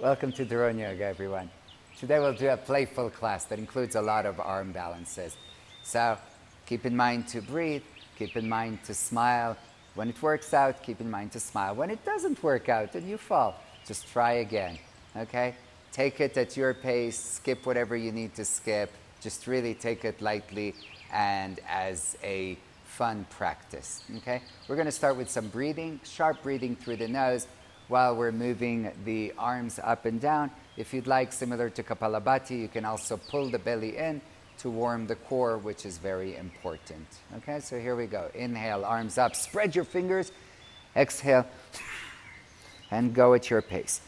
Welcome to Doron Yoga, everyone. Today we'll do a playful class that includes a lot of arm balances. So keep in mind to breathe, keep in mind to smile. When it works out, keep in mind to smile. When it doesn't work out and you fall, just try again, okay? Take it at your pace, skip whatever you need to skip. Just really take it lightly and as a fun practice, okay? We're going to start with some breathing, sharp breathing through the nose, while we're moving the arms up and down. If you'd like, similar to Kapalabhati, you can also pull the belly in to warm the core, which is very important. Okay, so here we go. Inhale, arms up, spread your fingers. Exhale, and go at your pace.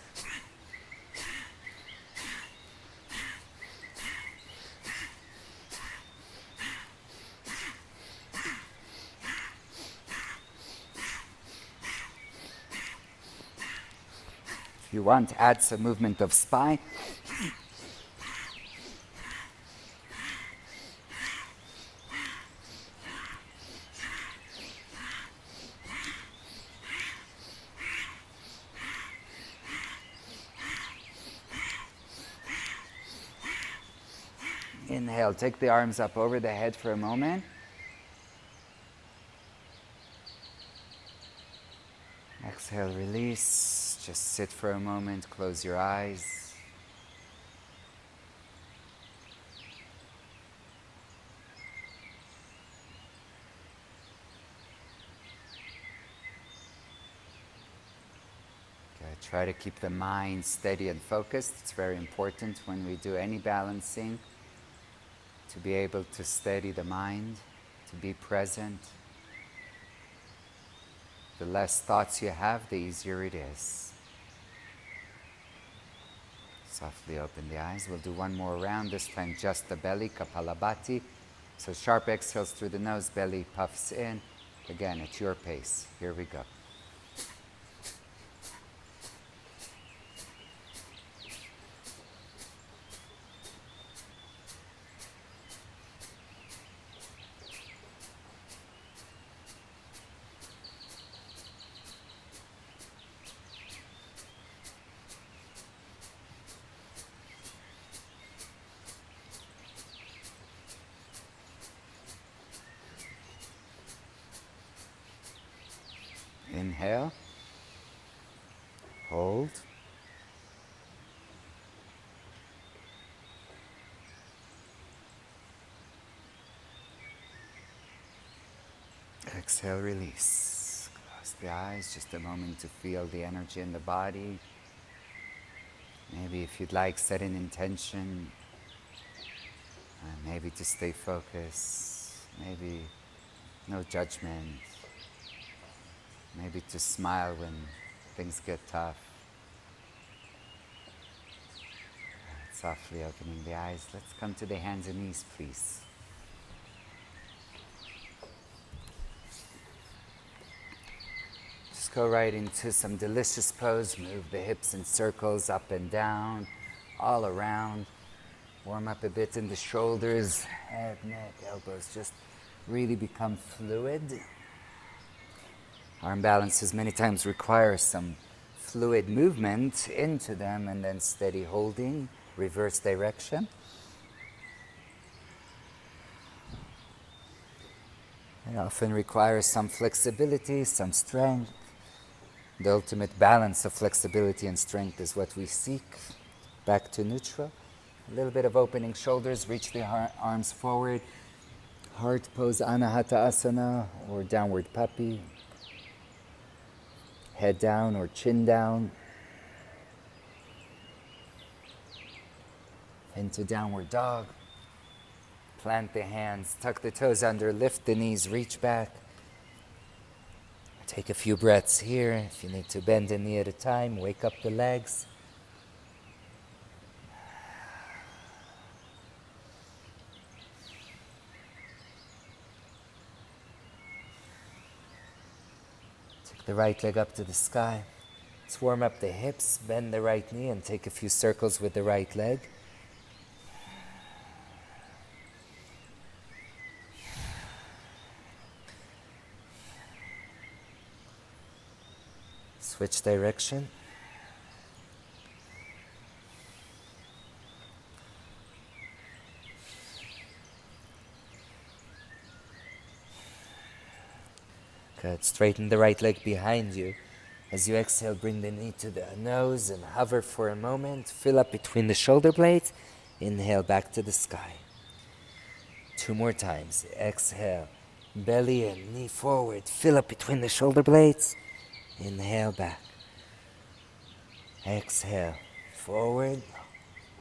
If you want, add some movement of spine. Inhale, take the arms up over the head for a moment. Exhale, release. Just sit for a moment, close your eyes. Okay, try to keep the mind steady and focused. It's very important when we do any balancing to be able to steady the mind, to be present. The less thoughts you have, the easier it is. Softly open the eyes. We'll do one more round, this time just the belly, Kapalabhati. So sharp exhales through the nose, belly puffs in. Again, at your pace. Here we go. Inhale, hold, exhale, release. Close the eyes, just a moment to feel the energy in the body. Maybe if you'd like, set an intention, maybe to stay focused, maybe no judgment. Maybe to smile when things get tough. Softly opening the eyes. Let's come to the hands and knees, please. Just go right into some delicious pose. Move the hips in circles, up and down, all around. Warm up a bit in the shoulders, head, neck, elbows. Just really become fluid. Arm balances many times require some fluid movement into them and then steady holding, reverse direction. It often requires some flexibility, some strength. The ultimate balance of flexibility and strength is what we seek. Back to neutral. A little bit of opening shoulders, reach the arms forward. Heart pose, Anahata Asana or downward puppy. Head down or chin down. Into downward dog. Plant the hands, tuck the toes under, lift the knees, reach back. Take a few breaths here. If you need to bend a knee at a time, wake up the legs. The right leg up to the sky. Let's warm up the hips, bend the right knee and take a few circles with the right leg. Switch direction. Good. Straighten the right leg behind you. As you exhale, bring the knee to the nose and hover for a moment. Fill up between the shoulder blades. Inhale back to the sky. 2 more times. Exhale. Belly and knee forward. Fill up between the shoulder blades. Inhale back. Exhale. Forward.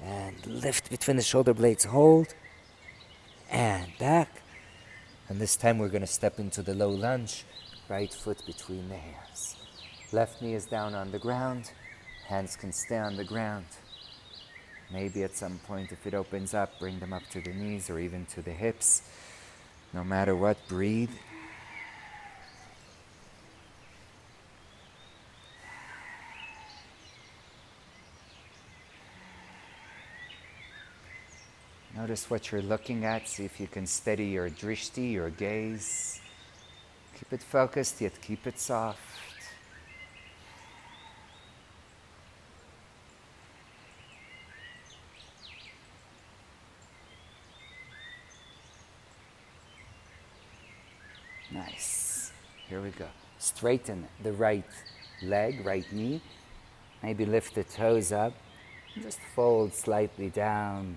And lift between the shoulder blades. Hold. And back. And this time we're going to step into the low lunge. Right foot between the hands. Left knee is down on the ground. Hands can stay on the ground. Maybe at some point, if it opens up, bring them up to the knees or even to the hips. No matter what, breathe. Notice what you're looking at. See if you can steady your drishti, your gaze. Keep it focused, yet keep it soft. Nice. Here we go. Straighten the right leg, right knee. Maybe lift the toes up. Just fold slightly down.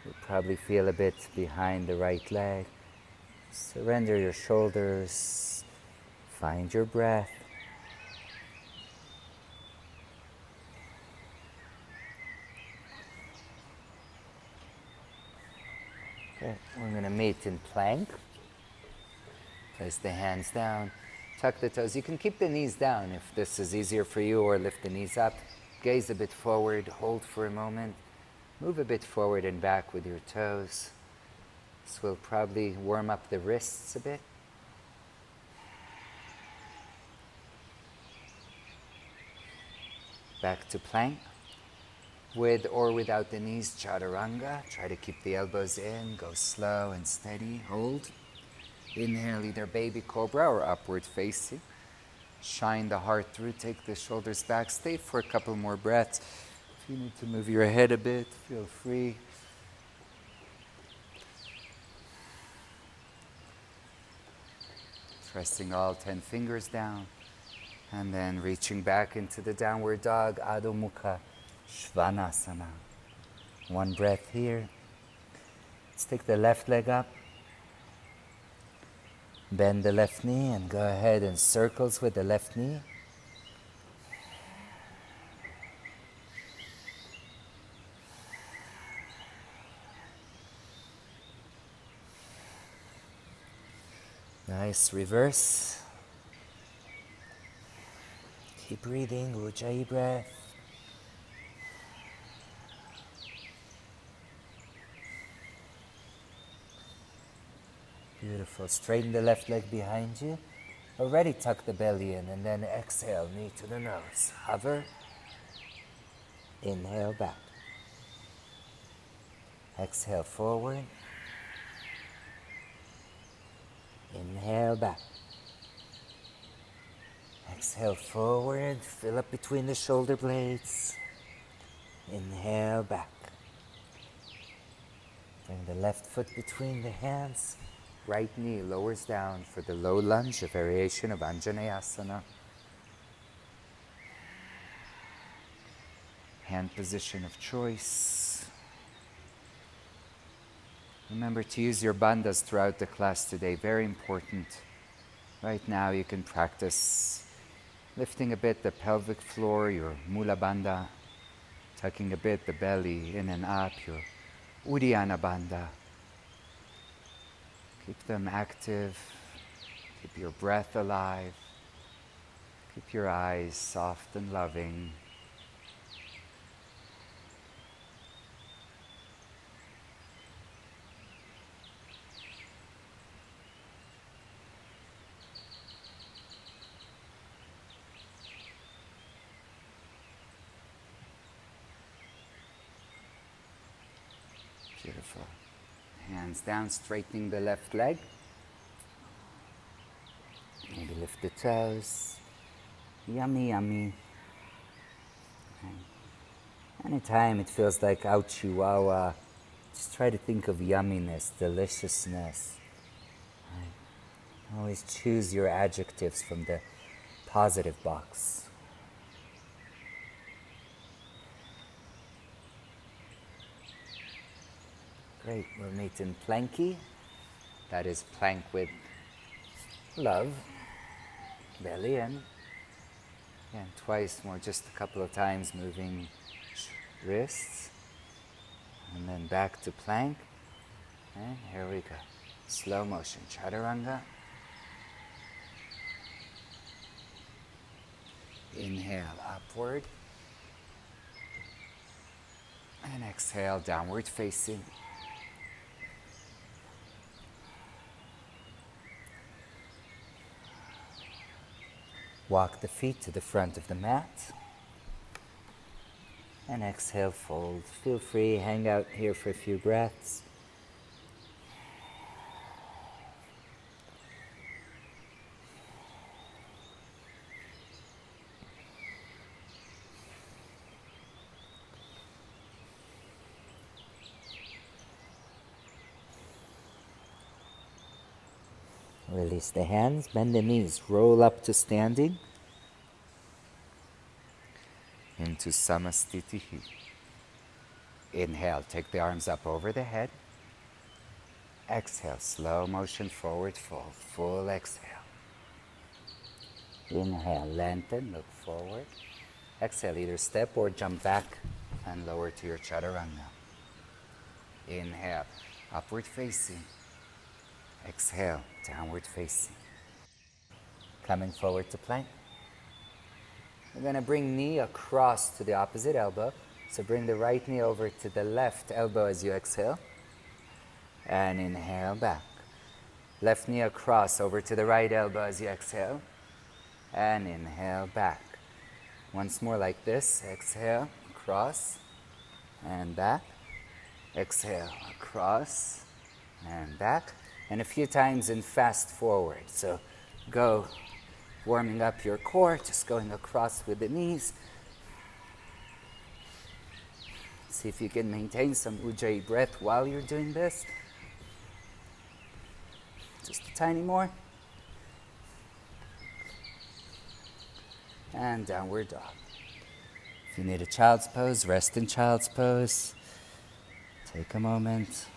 You'll probably feel a bit behind the right leg. Surrender your shoulders. Find your breath. Okay, we're going to meet in plank. Place the hands down. Tuck the toes. You can keep the knees down if this is easier for you, or lift the knees up. Gaze a bit forward. Hold for a moment. Move a bit forward and back with your toes. This will probably warm up the wrists a bit. Back to plank. With or without the knees, chaturanga. Try to keep the elbows in. Go slow and steady. Hold. Inhale, either baby cobra or upward facing. Shine the heart through. Take the shoulders back. Stay for a couple more breaths. If you need to move your head a bit, feel free. Pressing all 10 fingers down. And then reaching back into the downward dog, Adho Mukha Svanasana. One breath here. Let's take the left leg up. Bend the left knee and go ahead and circles with the left knee. Nice, reverse. Keep breathing, Ujjayi breath. Beautiful. Straighten the left leg behind you. Already tuck the belly in, and then exhale, knee to the nose. Hover. Inhale back. Exhale forward. Inhale back. Exhale forward. Fill up between the shoulder blades. Inhale back. Bring the left foot between the hands. Right knee lowers down for the low lunge, a variation of Anjaneyasana. Hand position of choice. Remember to use your bandhas throughout the class today, very important. Right now you can practice lifting a bit the pelvic floor, your Mula Bandha, tucking a bit the belly in and up, your Uddiyana Bandha. Keep them active, keep your breath alive, keep your eyes soft and loving. Beautiful. Hands down, straightening the left leg. Maybe lift the toes. Yummy, yummy. Okay. Anytime it feels like ouchie wawa, just try to think of yumminess, deliciousness. Right. Always choose your adjectives from the positive box. Great, we'll meet in planky. That is plank with love. Belly in. And twice more, just a couple of times, moving wrists. And then back to plank. And here we go. Slow motion, chaturanga. Inhale, upward. And exhale, downward facing. Walk the feet to the front of the mat. And exhale, fold. Feel free, hang out here for a few breaths. Release the hands, bend the knees, roll up to standing. Into samastitihi. Inhale, take the arms up over the head. Exhale, slow motion forward fold, full exhale. Inhale, lengthen, look forward. Exhale, either step or jump back and lower to your chaturanga. Inhale, upward facing. Exhale, downward facing. Coming forward to plank. We're going to bring knee across to the opposite elbow. So bring the right knee over to the left elbow as you exhale. And inhale back. Left knee across over to the right elbow as you exhale. And inhale back. Once more like this. Exhale, across and back. Exhale, across and back. And a few times in fast forward. So go warming up your core, just going across with the knees. See if you can maintain some ujjayi breath while you're doing this. Just a tiny more. And downward dog. If you need a child's pose, rest in child's pose. Take a moment.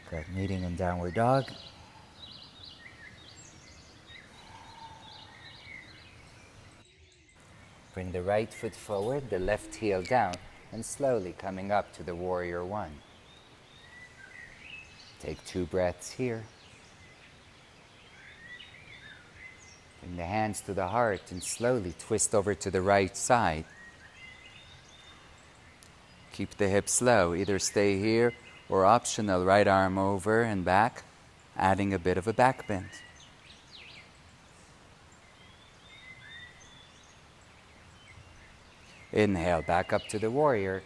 Good, meeting in downward dog. Bring the right foot forward, the left heel down, and slowly coming up to the warrior one. Take 2 breaths here. Bring the hands to the heart and slowly twist over to the right side. Keep the hips low, either stay here or optional, right arm over and back, adding a bit of a back bend. Inhale, back up to the warrior.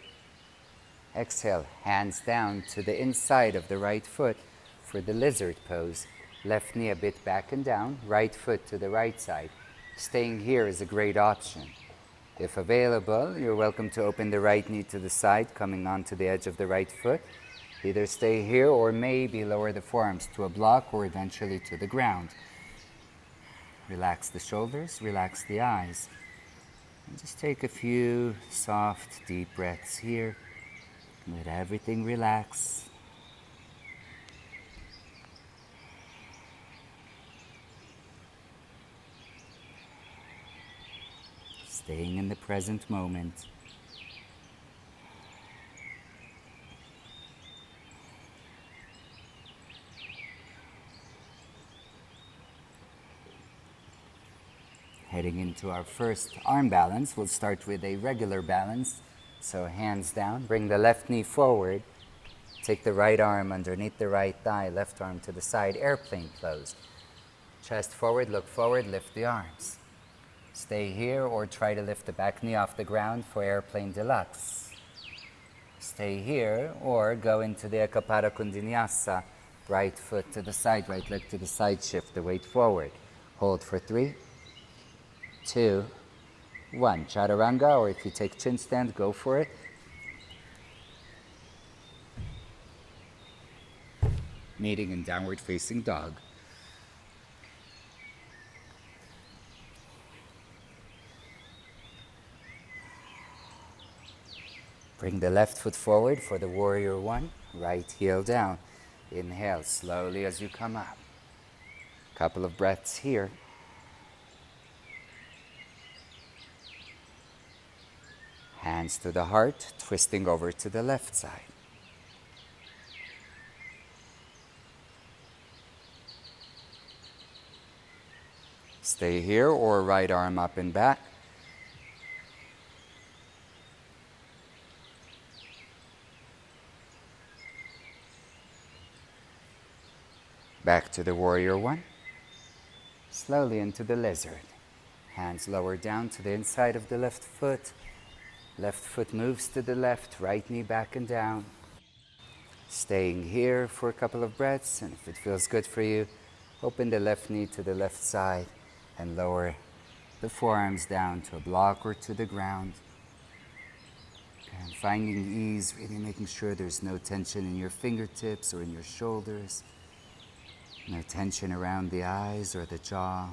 Exhale, hands down to the inside of the right foot for the lizard pose. Left knee a bit back and down, right foot to the right side. Staying here is a great option. If available, you're welcome to open the right knee to the side, coming onto the edge of the right foot. Either stay here or maybe lower the forearms to a block or eventually to the ground. Relax the shoulders, relax the eyes. And just take a few soft, deep breaths here. Let everything relax. Staying in the present moment. Heading into our first arm balance, we'll start with a regular balance. So hands down, bring the left knee forward. Take the right arm underneath the right thigh, left arm to the side, airplane pose. Chest forward, look forward, lift the arms. Stay here or try to lift the back knee off the ground for airplane deluxe. Stay here or go into the Ekapada Kundinyasa. Right foot to the side, right leg to the side, shift the weight forward. Hold for 3, 2, 1. Chaturanga, or if you take chin stand, go for it. meeting in downward facing dog. Bring the left foot forward for the warrior one, right heel down. Inhale slowly as you come up. Couple of breaths here. Hands to the heart, twisting over to the left side. Stay here or right arm up and back. Back to the warrior one. Slowly into the lizard. Hands lower down to the inside of the left foot. Left foot moves to the left, right knee back and down. Staying here for a couple of breaths, and if it feels good for you, open the left knee to the left side and lower the forearms down to a block or to the ground. And finding ease, really making sure there's no tension in your fingertips or in your shoulders. No tension around the eyes or the jaw.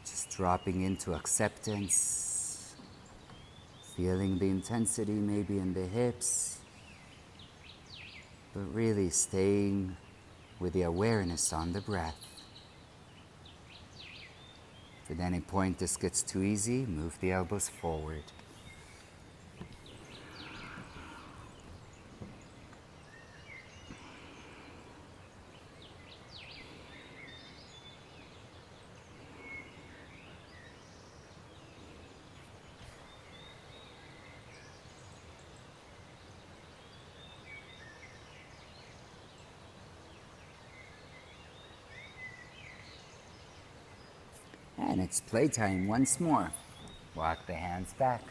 Just dropping into acceptance. Feeling the intensity maybe in the hips. But really staying with the awareness on the breath. If at any point this gets too easy, move the elbows forward. And it's playtime once more. Walk the hands back.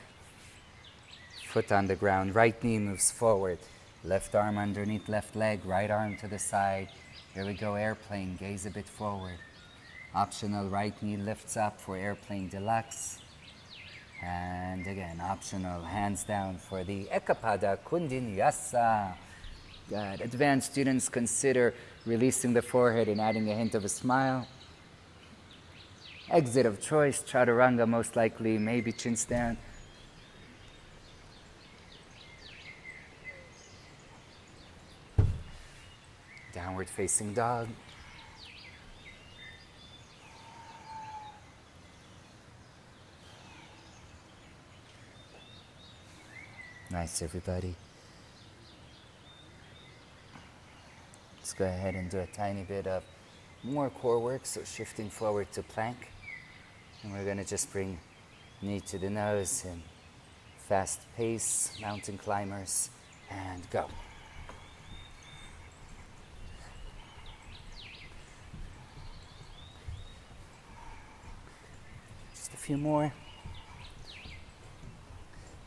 Foot on the ground, right knee moves forward. Left arm underneath left leg, right arm to the side. Here we go, airplane, gaze a bit forward. Optional, right knee lifts up for airplane deluxe. And again, optional, hands down for the Ekapada Kundinyasa. Good. Advanced students, consider releasing the forehead and adding a hint of a smile. Exit of choice, chaturanga most likely, maybe chin stand. Downward facing dog. Nice, everybody. Let's go ahead and do a tiny bit of more core work, so shifting forward to plank. And we're going to just bring knee to the nose and fast pace, mountain climbers, and go. Just a few more.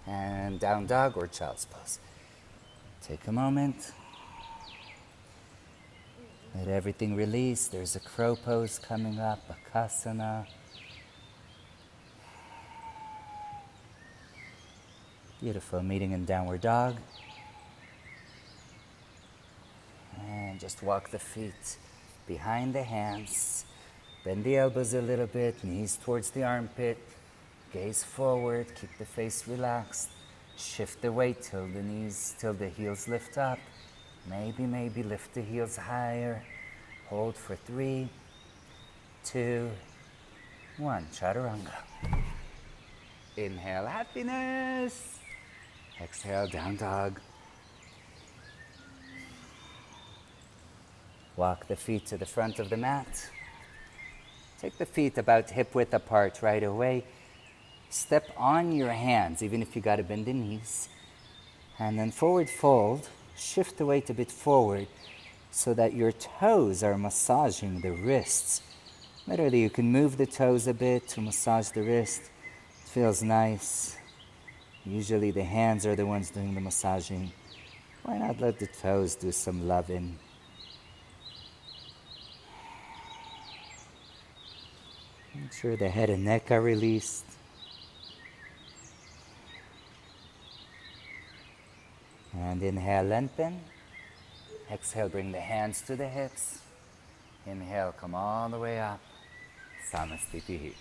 And down dog or child's pose. Take a moment. Let everything release. There's a crow pose coming up, Bakasana. Beautiful, meeting in downward dog. And just walk the feet behind the hands. Bend the elbows a little bit, knees towards the armpit. Gaze forward, keep the face relaxed. Shift the weight till the heels lift up. Maybe lift the heels higher. Hold for 3, 2, 1. Chaturanga. Inhale, happiness. Exhale, down dog. Walk the feet to the front of the mat. Take the feet about hip width apart right away. Step on your hands, even if you got to bend the knees. And then forward fold. Shift the weight a bit forward so that your toes are massaging the wrists. Literally, you can move the toes a bit to massage the wrist. It feels nice. Usually the hands are the ones doing the massaging. Why not let the toes do some loving? Make sure the head and neck are released. And inhale, lengthen. Exhale, bring the hands to the hips. Inhale, come all the way up. Samastitihi.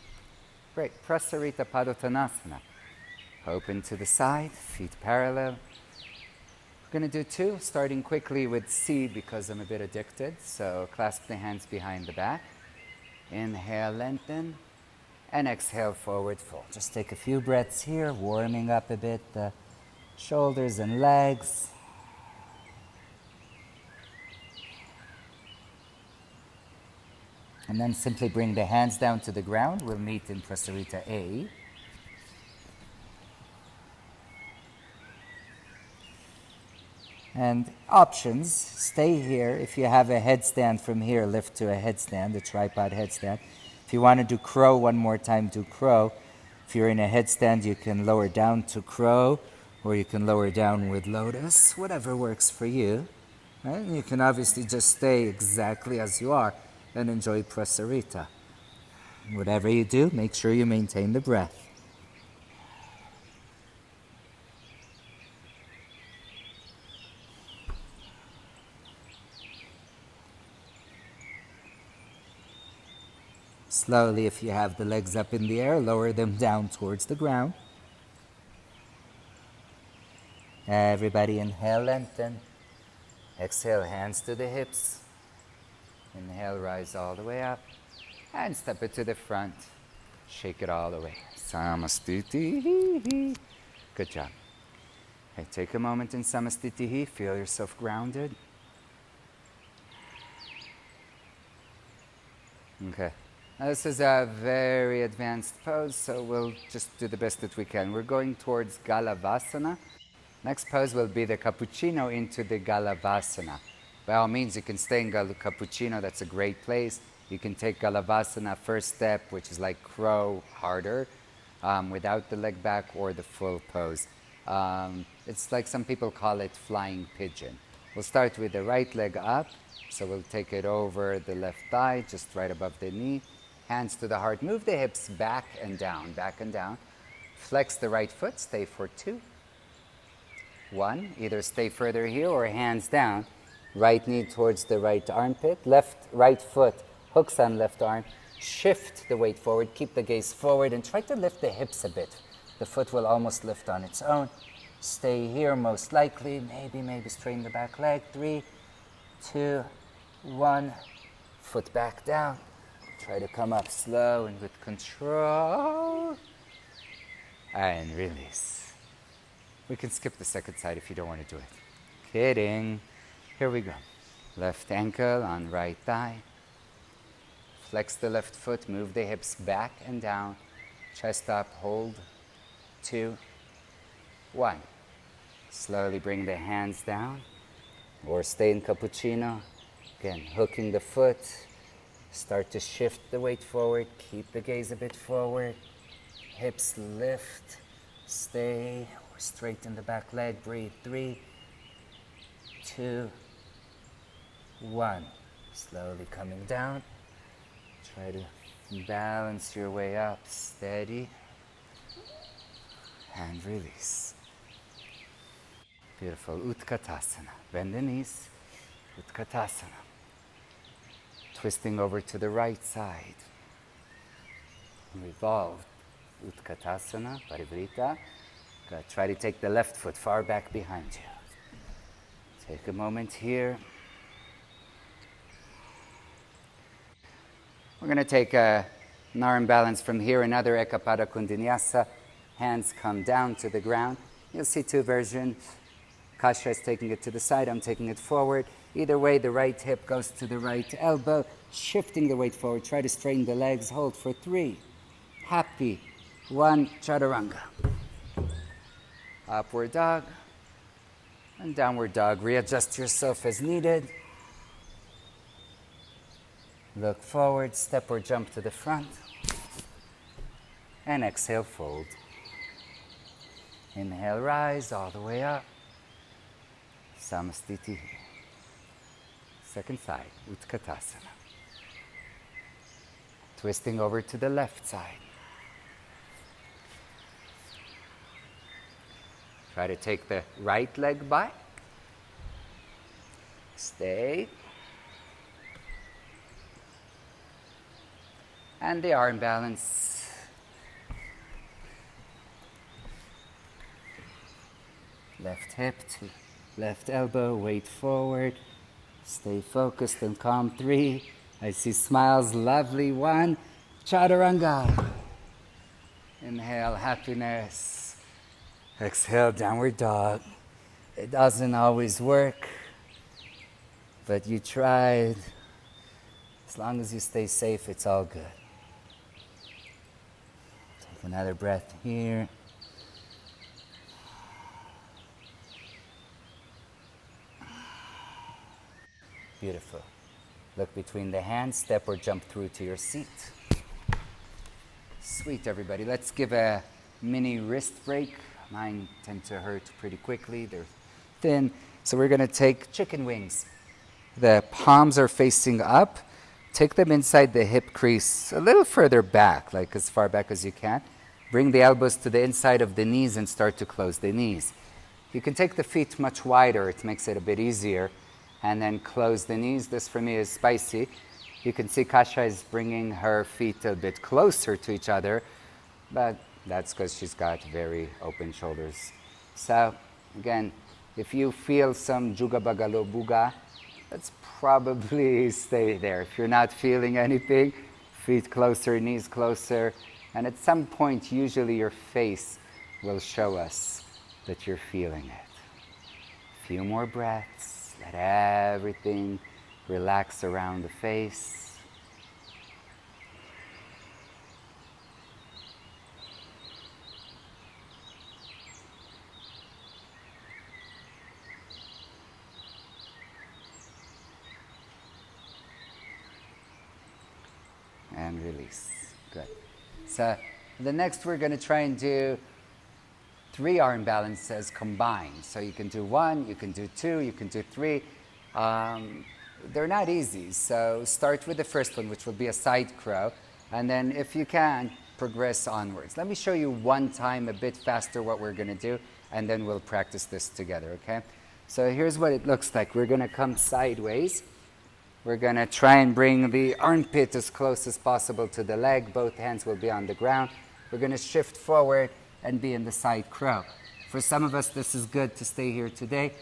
Great. Prasarita Padottanasana. Open to the side, feet parallel. We're going to do two, starting quickly with C because I'm a bit addicted. So clasp the hands behind the back. Inhale, lengthen. And exhale, forward fold. Just take a few breaths here, warming up a bit the shoulders and legs. And then simply bring the hands down to the ground. We'll meet in Prasarita A. And options, stay here. If you have a headstand from here, lift to a headstand, a tripod headstand. If you want to do crow one more time, do crow. If you're in a headstand, you can lower down to crow, or you can lower down with lotus, whatever works for you. Right? And you can obviously just stay exactly as you are and enjoy Prasarita. Whatever you do, make sure you maintain the breath. Slowly, if you have the legs up in the air, lower them down towards the ground. Everybody inhale, lengthen. Exhale, hands to the hips. Inhale, rise all the way up. And step it to the front. Shake it all the way. Samastitihi. Good job. Okay, take a moment in Samastitihi. Feel yourself grounded. Okay. Now this is a very advanced pose, so we'll just do the best that we can. We're going towards Galavasana. Next pose will be the Cappuccino into the Galavasana. By all means, you can stay in Cappuccino. That's a great place. You can take Galavasana first step, which is like crow, harder, without the leg back or the full pose. It's like some people call it flying pigeon. We'll start with the right leg up. So we'll take it over the left thigh, just right above the knee. Hands to the heart. Move the hips back and down, back and down. Flex the right foot. Stay for 2. 1. Either stay further here or hands down. Right knee towards the right armpit. Right foot hooks on left arm. Shift the weight forward. Keep the gaze forward and try to lift the hips a bit. The foot will almost lift on its own. Stay here most likely. Maybe straighten the back leg. 3, 2, 1. Foot back down. Try to come up slow and with control. And release. We can skip the second side if you don't want to do it. Kidding. Here we go. Left ankle on right thigh. Flex the left foot. Move the hips back and down. Chest up. Hold. 2, 1. Slowly bring the hands down. Or stay in Cappuccino. Again, hooking the foot. Start to shift the weight forward. Keep the gaze a bit forward. Hips lift. Stay. Or straighten the back leg. Breathe. 3, 2, 1. Slowly coming down. Try to balance your way up. Steady. And release. Beautiful. Utkatasana. Bend the knees. Utkatasana. Twisting over to the right side. Revolve. Utkatasana, Parivrita. Try to take the left foot far back behind you. Take a moment here. We're going to take an arm balance from here, another Ekapada Kundinyasa. Hands come down to the ground. You'll see 2 versions. Kasha is taking it to the side, I'm taking it forward. Either way, the right hip goes to the right elbow, shifting the weight forward. Try to straighten the legs, hold for 3. Happy. 1, Chaturanga. Upward dog and downward dog. Readjust yourself as needed. Look forward, step or jump to the front. And exhale, fold. Inhale, rise all the way up. Samastitihi. Second side, Utkatasana. Twisting over to the left side. Try to take the right leg by. Stay. And the arm balance. Left hip to left elbow, weight forward. Stay focused and calm. 3. I see smiles, lovely. 1. Chaturanga. Inhale, happiness. Exhale, downward dog. It doesn't always work, but you tried. As long as you stay safe, it's all good. Take another breath here. Beautiful. Look between the hands, step or jump through to your seat. Sweet, everybody. Let's give a mini wrist break. Mine tend to hurt pretty quickly. They're thin. So we're going to take chicken wings. The palms are facing up. Take them inside the hip crease a little further back, like as far back as you can. Bring the elbows to the inside of the knees and start to close the knees. You can take the feet much wider. It makes it a bit easier. And then close the knees. This for me is spicy. You can see Kasha is bringing her feet a bit closer to each other, but that's because she's got very open shoulders. So again, if you feel some juga bagalo buga, let's probably stay there. If you're not feeling anything, feet closer, knees closer, and at some point, usually your face will show us that you're feeling it. A few more breaths. Let everything relax around the face. And release. Good. So the next we're going to try and do 3 arm balances combined. So you can do 1, you can do 2, you can do 3. They're not easy. So start with the first one, which will be a side crow. And then if you can, progress onwards. Let me show you one time a bit faster what we're going to do, and then we'll practice this together, okay? So here's what it looks like. We're going to come sideways. We're going to try and bring the armpit as close as possible to the leg. Both hands will be on the ground. We're going to shift forward and be in the side crow. For some of us, this is good to stay here today.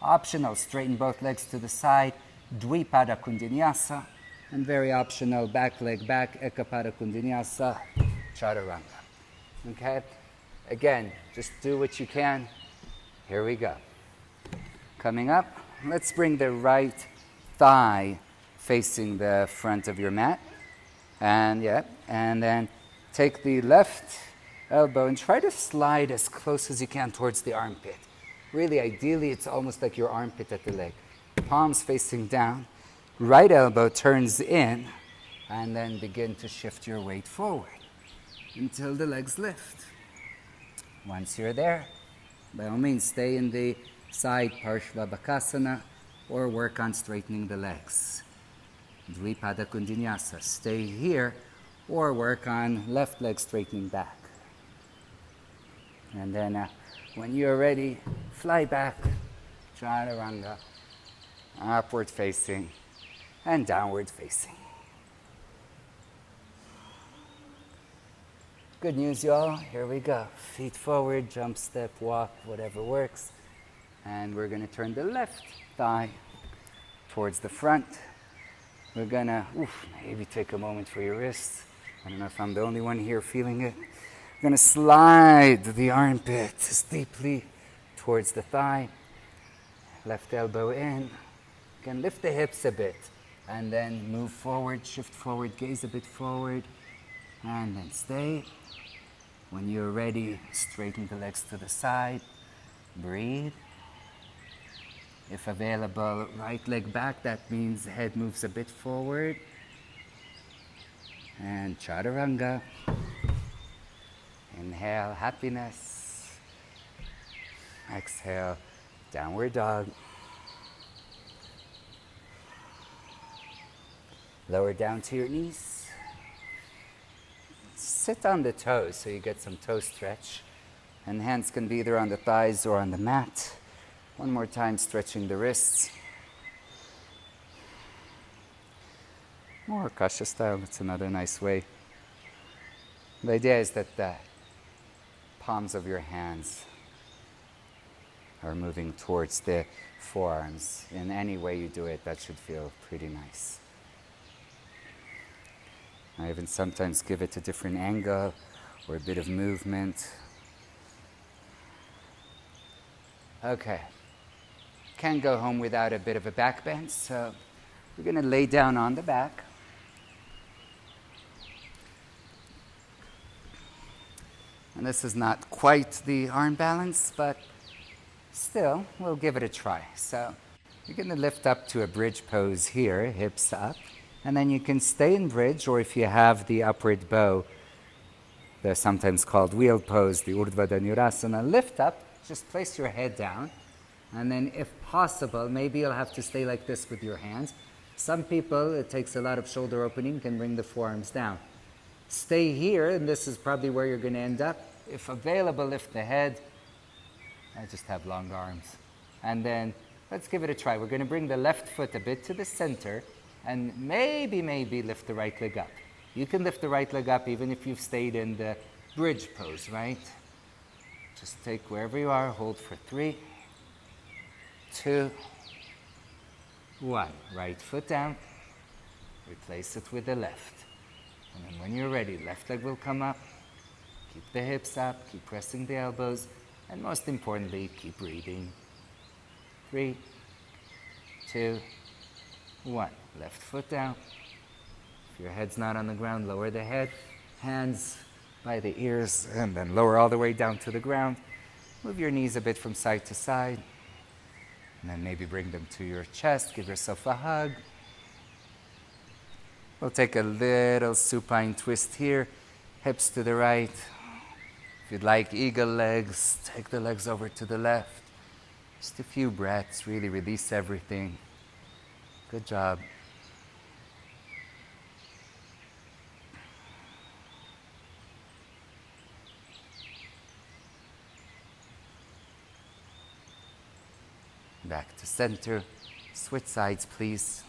Optional, straighten both legs to the side, Dvipada Kundinyasa, and very optional, back leg back, Ekapada Kundinyasa, Chaturanga. Okay? Again, just do what you can. Here we go. Coming up, let's bring the right thigh facing the front of your mat. And then take the left elbow and try to slide as close as you can towards the armpit. Really, ideally, it's almost like your armpit at the leg. Palms facing down, right elbow turns in, and then begin to shift your weight forward until the legs lift. Once you're there, by all means, stay in the side Parshva Bakasana or work on straightening the legs. Dvipada Kundinyasa, stay here or work on left leg straightening back. And then when you're ready, fly back, Chaturanga, upward facing, and downward facing. Good news, y'all. Here we go. Feet forward, jump, step, walk, whatever works. And we're going to turn the left thigh towards the front. We're going to maybe take a moment for your wrists. I don't know if I'm the only one here feeling it. We're going to slide the armpit as deeply towards the thigh. Left elbow in. You can lift the hips a bit and then move forward, shift forward, gaze a bit forward, and then stay. When you're ready, straighten the legs to the side. Breathe. If available, right leg back. That means the head moves a bit forward. And Chaturanga. Inhale, happiness. Exhale, downward dog. Lower down to your knees. Sit on the toes so you get some toe stretch. And hands can be either on the thighs or on the mat. One more time, stretching the wrists. Or Kasha style, that's another nice way. The idea is that the palms of your hands are moving towards the forearms. In any way you do it, that should feel pretty nice. I even sometimes give it a different angle or a bit of movement. Okay. Can't go home without a bit of a back bend, so we're going to lay down on the back. And this is not quite the arm balance, but still, we'll give it a try. So you're going to lift up to a bridge pose here, hips up. And then you can stay in bridge, or if you have the upward bow, they're sometimes called wheel pose, the Urdhva Dhanurasana, lift up, just place your head down. And then if possible, maybe you'll have to stay like this with your hands. Some people, it takes a lot of shoulder opening, can bring the forearms down. Stay here, and this is probably where you're going to end up. If available, lift the head. I just have long arms. And then let's give it a try. We're going to bring the left foot a bit to the center, and maybe lift the right leg up. You can lift the right leg up even if you've stayed in the bridge pose, right? Just take wherever you are, hold for 3, 2, 1. Right foot down, replace it with the left. And then when you're ready, left leg will come up, keep the hips up, keep pressing the elbows, and most importantly, keep breathing. 3, 2, 1. Left foot down. If your head's not on the ground, lower the head, hands by the ears, and then lower all the way down to the ground. Move your knees a bit from side to side, and then maybe bring them to your chest. Give yourself a hug. We'll take a little supine twist here, hips to the right. If you'd like eagle legs, take the legs over to the left. Just a few breaths, really release everything. Good job. Back to center. Switch sides, please.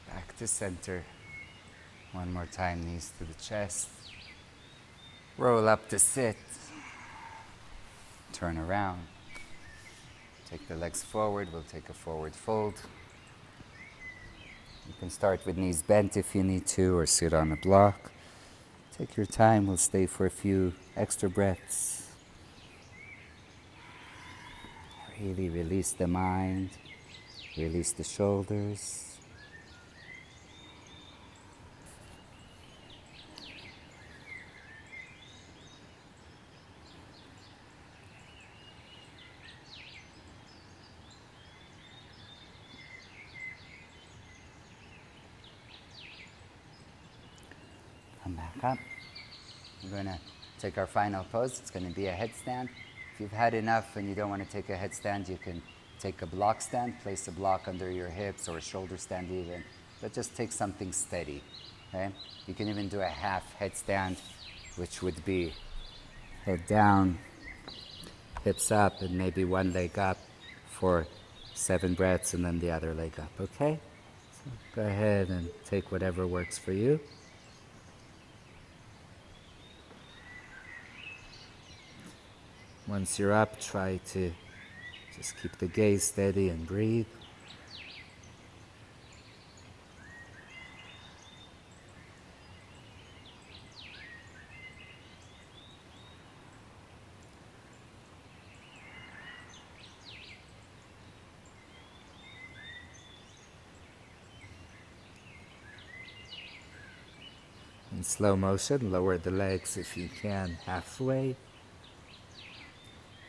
Back to center. One more time, knees to the chest. Roll up to sit. Turn around. Take the legs forward. We'll take a forward fold. You can start with knees bent if you need to, or sit on a block. Take your time. We'll stay for a few extra breaths. Really release the mind. Release the shoulders. Come back up. We're going to take our final pose. It's going to be a headstand. If you've had enough and you don't want to take a headstand, you can take a block stand, place a block under your hips, or a shoulder stand even, but just take something steady. Okay? You can even do a half headstand, which would be head down, hips up, and maybe one leg up for 7 breaths, and then the other leg up, okay? So go ahead and take whatever works for you. Once you're up, try to just keep the gaze steady and breathe. In slow motion, lower the legs if you can, halfway.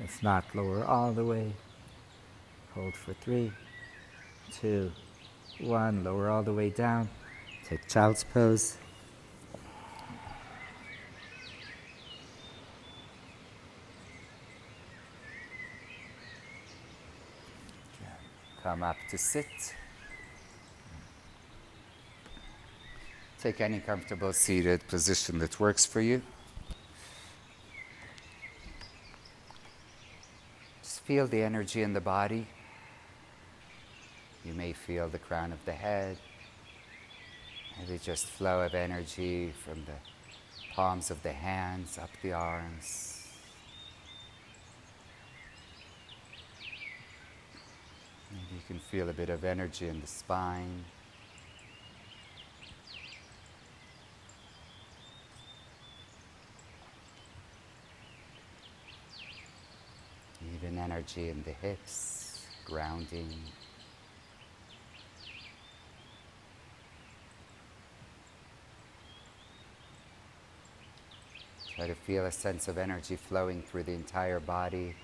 If not, lower all the way. Hold for 3, 2, 1. Lower all the way down. Take child's pose. Come up to sit. Take any comfortable seated position that works for you. Just feel the energy in the body. You may feel the crown of the head. Maybe just flow of energy from the palms of the hands up the arms. Maybe you can feel a bit of energy in the spine. Even energy in the hips, grounding. Try to feel a sense of energy flowing through the entire body.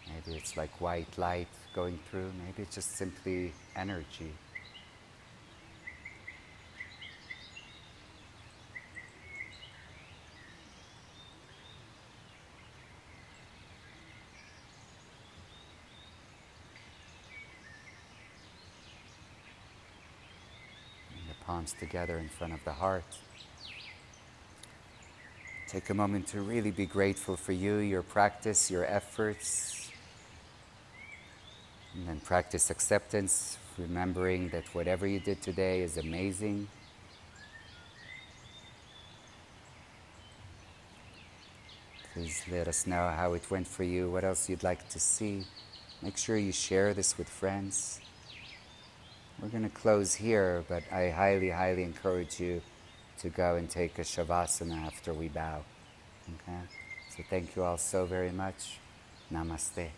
Maybe it's like white light going through. Maybe it's just simply energy. And the palms together in front of the heart. Take a moment to really be grateful for you, your practice, your efforts. And then practice acceptance, remembering that whatever you did today is amazing. Please let us know how it went for you, what else you'd like to see. Make sure you share this with friends. We're going to close here, but I highly, highly encourage you to go and take a savasana after we bow. Okay? So thank you all so very much. Namaste.